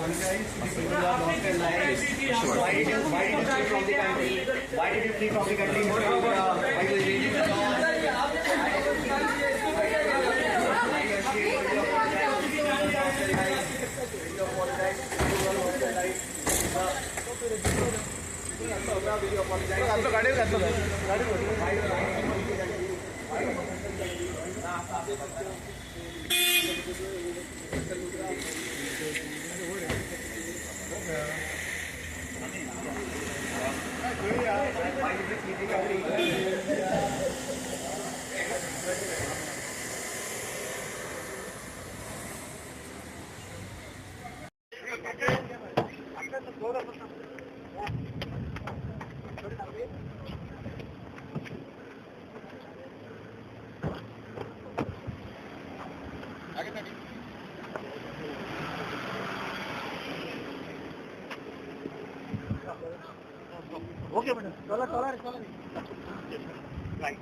People have lost their lives. Why did you flee from the country? Why did you flee from the country? Why you really Okay, madam. Dollar. Right.